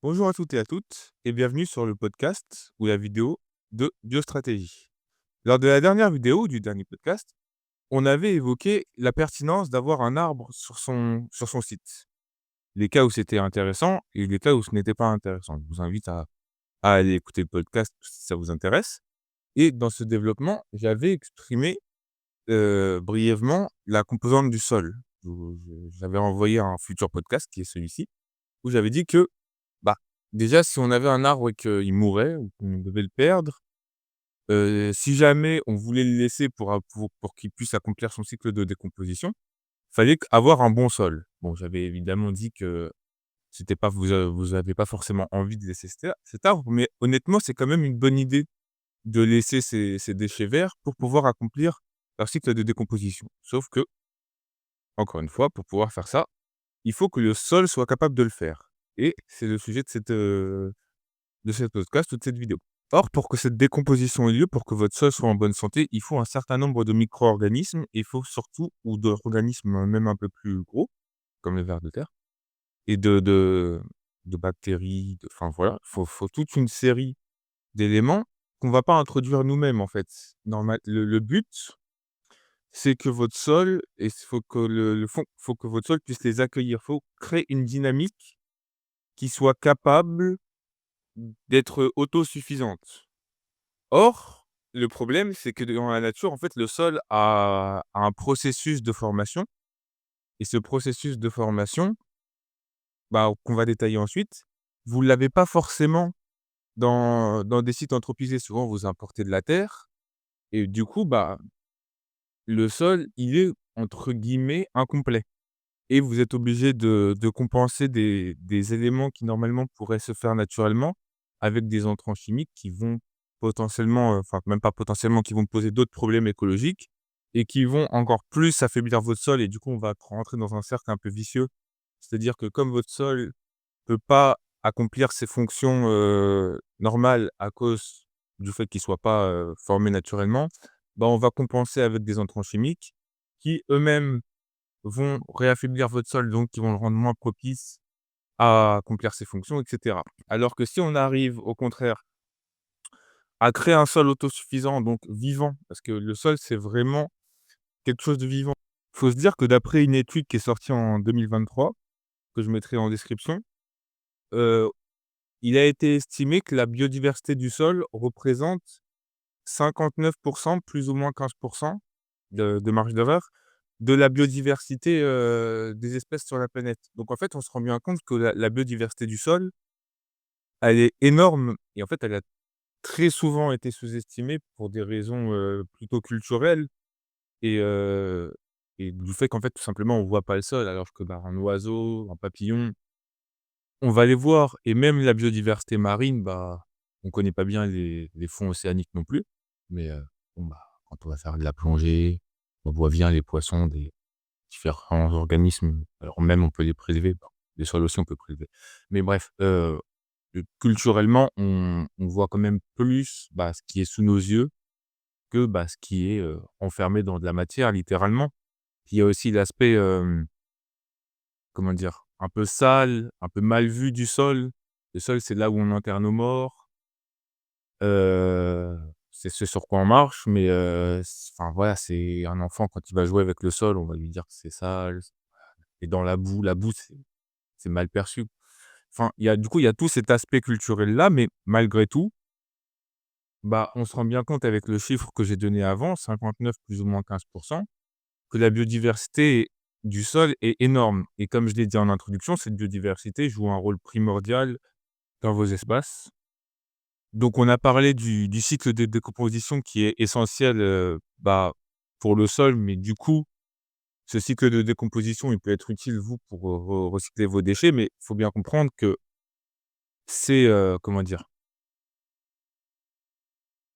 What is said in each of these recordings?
Bonjour à toutes et à toutes et bienvenue sur le podcast ou la vidéo de Biostratégie. Lors de la dernière vidéo du dernier podcast, on avait évoqué la pertinence d'avoir un arbre sur son site. Les cas où c'était intéressant et les cas où ce n'était pas intéressant. Je vous invite à aller écouter le podcast si ça vous intéresse. Et dans ce développement, j'avais exprimé brièvement la composante du sol. J'avais envoyé un futur podcast qui est celui-ci, où j'avais dit que bah, déjà, si on avait un arbre et qu'il mourait ou qu'on devait le perdre, si jamais on voulait le laisser pour qu'il puisse accomplir son cycle de décomposition, fallait avoir un bon sol. Bon, j'avais évidemment dit que c'était pas vous avez pas forcément envie de laisser cet arbre, mais honnêtement, c'est quand même une bonne idée de laisser ces déchets verts pour pouvoir accomplir leur cycle de décomposition. Sauf que, encore une fois, pour pouvoir faire ça, il faut que le sol soit capable de le faire et c'est le sujet de cette podcast ou de cette vidéo. Or, pour que cette décomposition ait lieu, pour que votre sol soit en bonne santé, il faut un certain nombre de micro-organismes, et il faut surtout ou d'organismes même un peu plus gros, comme les vers de terre et de bactéries, enfin voilà, faut toute une série d'éléments qu'on va pas introduire nous-mêmes, en fait. Le but, c'est que votre sol et faut que le fond faut que votre sol puisse les accueillir. Faut créer une dynamique qui soit capable d'être autosuffisante. Or, le problème, c'est que dans la nature, en fait, le sol a un processus de formation et ce processus de formation, bah, qu'on va détailler ensuite, vous l'avez pas forcément dans des sites anthropisés. Souvent, vous importez de la terre et du coup, bah, le sol, il est entre guillemets «incomplet» et vous êtes obligé de compenser des éléments qui normalement pourraient se faire naturellement avec des entrants chimiques qui vont potentiellement, enfin même pas potentiellement, qui vont poser d'autres problèmes écologiques et qui vont encore plus affaiblir votre sol et du coup on va rentrer dans un cercle un peu vicieux. C'est-à-dire que comme votre sol peut pas accomplir ses fonctions, normales à cause du fait qu'il soit pas, formé naturellement, bah, on va compenser avec des entrants chimiques qui eux-mêmes vont réaffaiblir votre sol, donc qui vont le rendre moins propice à accomplir ses fonctions et cetera. Alors que si on arrive au contraire à créer un sol autosuffisant, donc vivant, parce que le sol, c'est vraiment quelque chose de vivant. Il faut se dire que d'après une étude qui est sortie en 2023, que je mettrai en description, heu, il a été estimé que la biodiversité du sol représente 59 plus ou moins 15 de marge d'erreur, de la biodiversité, des espèces sur la planète. Donc en fait, on se rend bien compte que la biodiversité du sol, elle est énorme et en fait, elle a très souvent été sous-estimée pour des raisons, plutôt culturelles et du fait qu'en fait, tout simplement, on voit pas le sol alors que, bah, un oiseau, un papillon, on va les voir et même la biodiversité marine, bah, on connaît pas bien les fonds océaniques non plus. Mais bon, bah, quand on va faire de la plongée, on voit bien les poissons, des différents organismes, alors même on peut les prélever, bah, les sols aussi on peut prélever. Mais bref, culturellement, on voit quand même plus, bah, ce qui est sous nos yeux que, bah, ce qui est, enfermé dans de la matière littéralement. Il y a aussi l'aspect, comment dire? Un peu sale, un peu mal vu du sol. Le sol, c'est là où on enterre nos morts. Heu, c'est ce sur quoi on marche, mais enfin voilà, c'est un enfant quand il va jouer avec le sol, on va lui dire que c'est sale et dans la boue, c'est mal perçu. Enfin, il y a tout cet aspect culturel-là, mais malgré tout, bah, on se rend bien compte avec le chiffre que j'ai donné avant, 59 plus ou moins 15 que la biodiversité du sol est énorme et comme je l'ai dit en introduction, cette biodiversité joue un rôle primordial dans vos espaces. Donc on a parlé du cycle de décomposition qui est essentiel, bah, pour le sol, mais du coup, ce cycle de décomposition, il peut être utile, vous, pour, recycler vos déchets, mais il faut bien comprendre que c'est, comment dire?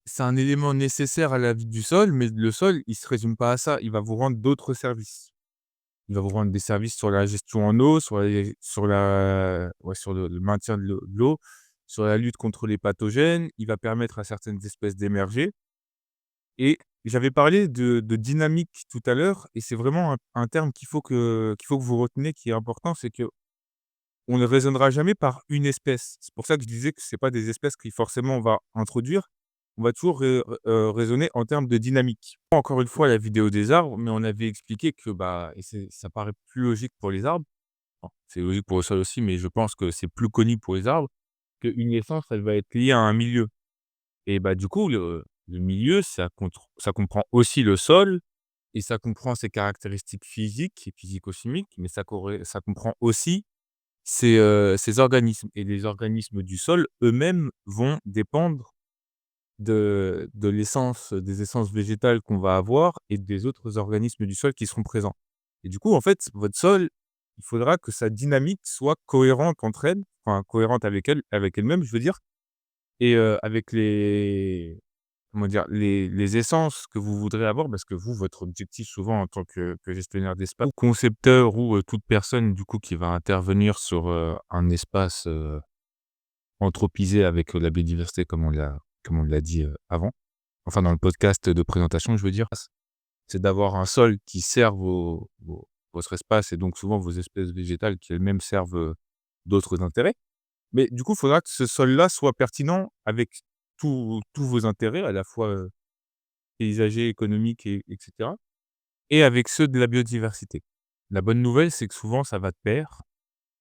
C'est un élément nécessaire à la vie du sol, mais le sol, il se résume pas à ça. Il va vous rendre d'autres services. Il va vous rendre des services sur la gestion en eau, sur la ouais, sur le maintien de l'eau, sur la lutte contre les pathogènes. Il va permettre à certaines espèces d'émerger et j'avais parlé de dynamique tout à l'heure et c'est vraiment un terme qu'il faut que vous reteniez qui est important, c'est que on ne raisonnera jamais par une espèce. C'est pour ça que je disais que c'est pas des espèces qui forcément on va introduire. On va toujours raisonner en termes de dynamique. Encore une fois, la vidéo des arbres, mais on avait expliqué que, bah et ça paraît plus logique pour les arbres. Bon, c'est logique pour le sol aussi, mais je pense que c'est plus connu pour les arbres, qu'une essence, elle va être liée à un milieu et bah, du coup, le milieu, ça comprend aussi le sol et ça comprend ses caractéristiques physiques et physico-chimiques, mais ça comprend aussi ces organismes et les organismes du sol eux-mêmes vont dépendre de l'essence, des essences végétales qu'on va avoir et des autres organismes du sol qui seront présents. Et du coup, en fait, votre sol, il faudra que sa dynamique soit cohérente entre elles, enfin cohérente avec elle-même, je veux dire et avec les comment dire? Les essences que vous voudrez avoir parce que vous, votre objectif souvent en tant que gestionnaire d'espace ou concepteur ou toute personne du coup qui va intervenir sur, un espace, anthropisé avec, la biodiversité comme on l'a dit, avant. Enfin dans le podcast de présentation, je veux dire. C'est d'avoir un sol qui serve votre espace et donc souvent vos espèces végétales qui elles-mêmes servent, d'autres intérêts. Mais du coup, il faudra que ce sol-là soit pertinent avec tous vos intérêts à la fois, paysagers, économiques et et avec ceux de la biodiversité. La bonne nouvelle, c'est que souvent ça va de pair.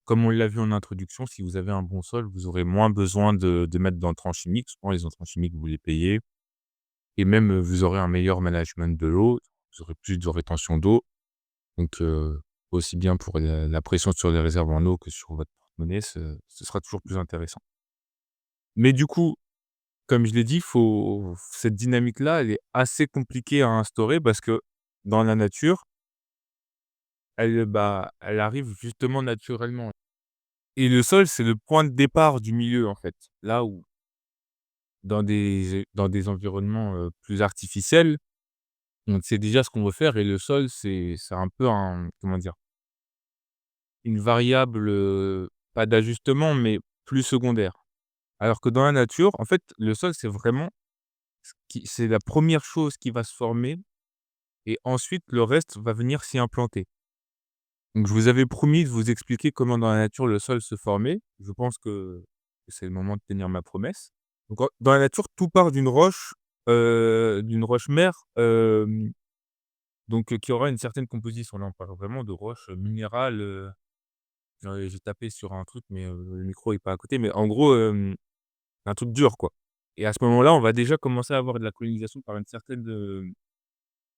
Comme on l'a vu en introduction, si vous avez un bon sol, vous aurez moins besoin de mettre d'entrants chimiques. Souvent les entrants chimiques, vous les payez et même, vous aurez un meilleur management de l'eau, vous aurez plus de rétention d'eau. Donc, aussi bien pour la pression sur les réserves en eau que sur votre porte-monnaie, ce sera toujours plus intéressant. Mais du coup, comme je l'ai dit, faut cette dynamique-là, elle est assez compliquée à instaurer parce que dans la nature, elle arrive justement naturellement et le sol, c'est le point de départ du milieu, en fait. Là où dans des environnements, plus artificiels, on sait déjà ce qu'on veut faire et le sol, c'est un peu un comment dire? Une variable, pas d'ajustement, mais plus secondaire. Alors que dans la nature, en fait, le sol, c'est vraiment c'est la première chose qui va se former et ensuite le reste va venir s'y implanter. Donc je vous avais promis de vous expliquer comment dans la nature le sol se formait. Je pense que c'est le moment de tenir ma promesse. Donc dans la nature, tout part d'une roche mère, qui aura une certaine composition. Là, on parle vraiment de roches, minérales, j'ai tapé sur un truc, mais le micro est pas à côté, mais en gros, un truc dur, quoi et à ce moment-là, on va déjà commencer à avoir de la colonisation par une certaine,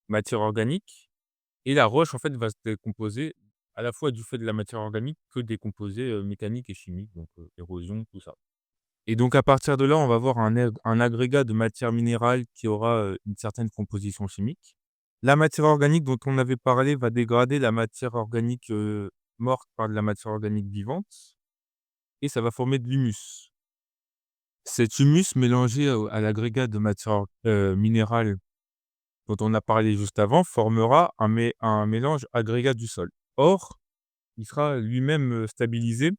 matière organique et la roche, en fait, va se décomposer à la fois du fait de la matière organique que des composés, mécaniques et chimiques, donc érosion, tout ça et donc à partir de là, on va avoir un agrégat de matière minérale qui aura, une certaine composition chimique. La matière organique dont on avait parlé va dégrader la matière organique, morte par de la matière organique vivante et ça va former de l'humus. Cet humus mélangé à l'agrégat de matière, minérale dont on a parlé juste avant formera un mélange agrégat du sol. Or, il sera lui-même, stabilisé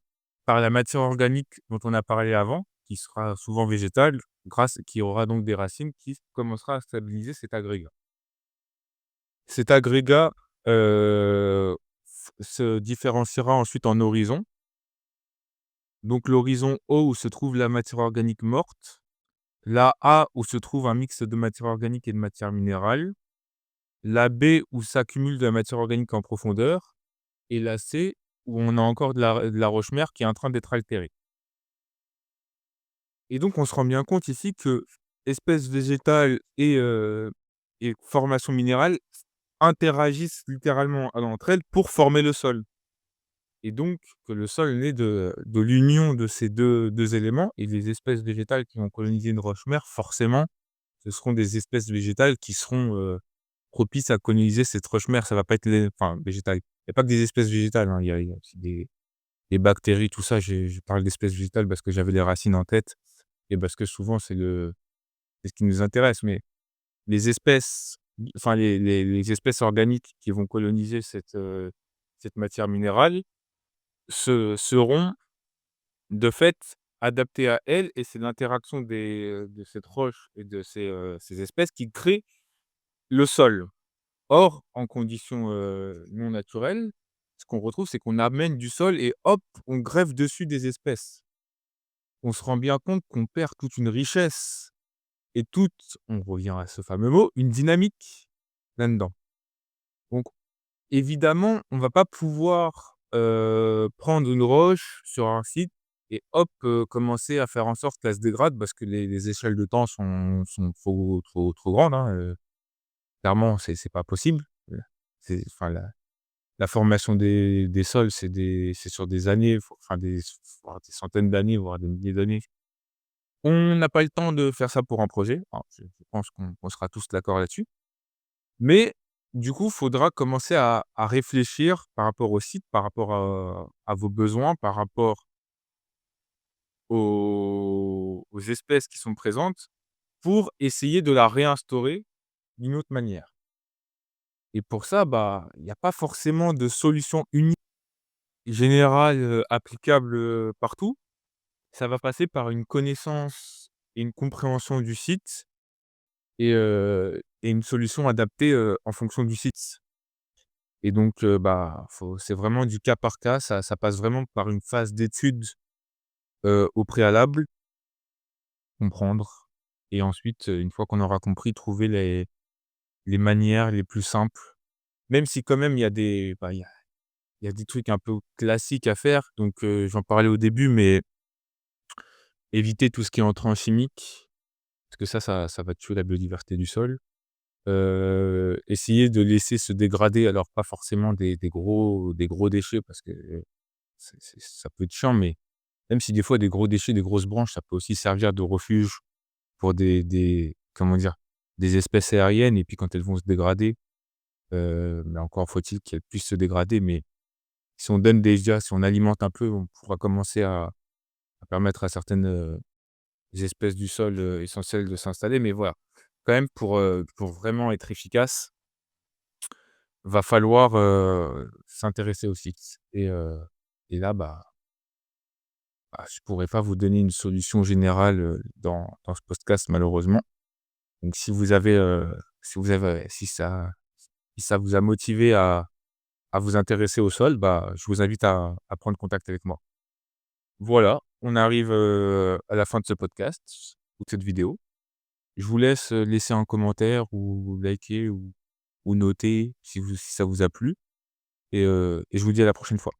par la matière organique dont on a parlé avant, qui sera souvent végétale, qui aura donc des racines qui commencera à stabiliser cet agrégat. Cet agrégat, se différenciera ensuite en horizons. Donc l'horizon haut où se trouve la matière organique morte, la A où se trouve un mix de matière organique et de matière minérale, la B où s'accumule de la matière organique en profondeur et la C où on a encore de la roche mère qui est en train d'être altérée. Et donc on se rend bien compte ici que espèces végétales et formation minérale interagissent littéralement entre elles pour former le sol. Et donc que le sol naît de l'union de ces deux éléments et les espèces végétales qui vont coloniser une roche mère, forcément, ce seront des espèces végétales qui seront, propices à coloniser cette roche mère. Ça va pas être les enfin végétales. Il y a pas que des espèces végétales, hein, il y a aussi des bactéries, tout ça. Je parle d'espèces végétales parce que j'avais les racines en tête et parce que souvent c'est ce qui nous intéresse. Mais les espèces, enfin les espèces organiques qui vont coloniser cette matière minérale seront de fait adaptées à elles et c'est l'interaction de cette roche et de ces espèces qui crée le sol. Or, en conditions, non naturelles, ce qu'on retrouve, c'est qu'on amène du sol et hop, on greffe dessus des espèces. On se rend bien compte qu'on perd toute une richesse et toute, on revient à ce fameux mot, une dynamique là-dedans. Donc évidemment, on va pas pouvoir, prendre une roche sur un site et hop, commencer à faire en sorte qu'elle se dégrade parce que les échelles de temps sont trop grandes, hein, clairement, c'est pas possible. C'est enfin la formation des sols, c'est sur des années, enfin voire des centaines d'années, voire des milliers d'années. On n'a pas le temps de faire ça pour un projet. Alors je pense qu'on sera tous d'accord là-dessus. Mais du coup, il faudra commencer à réfléchir par rapport au site, par rapport à vos besoins, par rapport aux espèces qui sont présentes pour essayer de la réinstaurer d'une autre manière. Et pour ça, bah, il y a pas forcément de solution unique, générale, applicable, partout. Ça va passer par une connaissance et une compréhension du site et une solution adaptée, en fonction du site. Et donc, bah, c'est vraiment du cas par cas. Ça passe vraiment par une phase d'étude, au préalable, comprendre et ensuite, une fois qu'on aura compris, trouver les manières les plus simples. Même si quand même il y a des bah, il y a des trucs un peu classiques à faire. Donc, j'en parlais au début, mais éviter tout ce qui est entrant chimique, parce que ça va tuer la biodiversité du sol. Essayer de laisser se dégrader, alors pas forcément des gros déchets parce que, ça peut être chiant, mais même si des fois des gros déchets, des grosses branches, ça peut aussi servir de refuge pour des comment dire? Des espèces aériennes et puis quand elles vont se dégrader, mais encore faut-il qu'elles puissent se dégrader, mais si on donne déjà, si on alimente un peu, on pourra commencer à permettre à certaines, espèces du sol, essentielles de s'installer. Mais voilà, quand même pour vraiment être efficace, va falloir, s'intéresser au site et là, je pourrais pas vous donner une solution générale, dans ce podcast malheureusement. Donc si ça vous a motivé à vous intéresser au sol, bah, je vous invite à prendre contact avec moi. Voilà, on arrive, à la fin de ce podcast ou de cette vidéo. Je vous laisse, laisser un commentaire ou liker ou noter si ça vous a plu et je vous dis à la prochaine fois.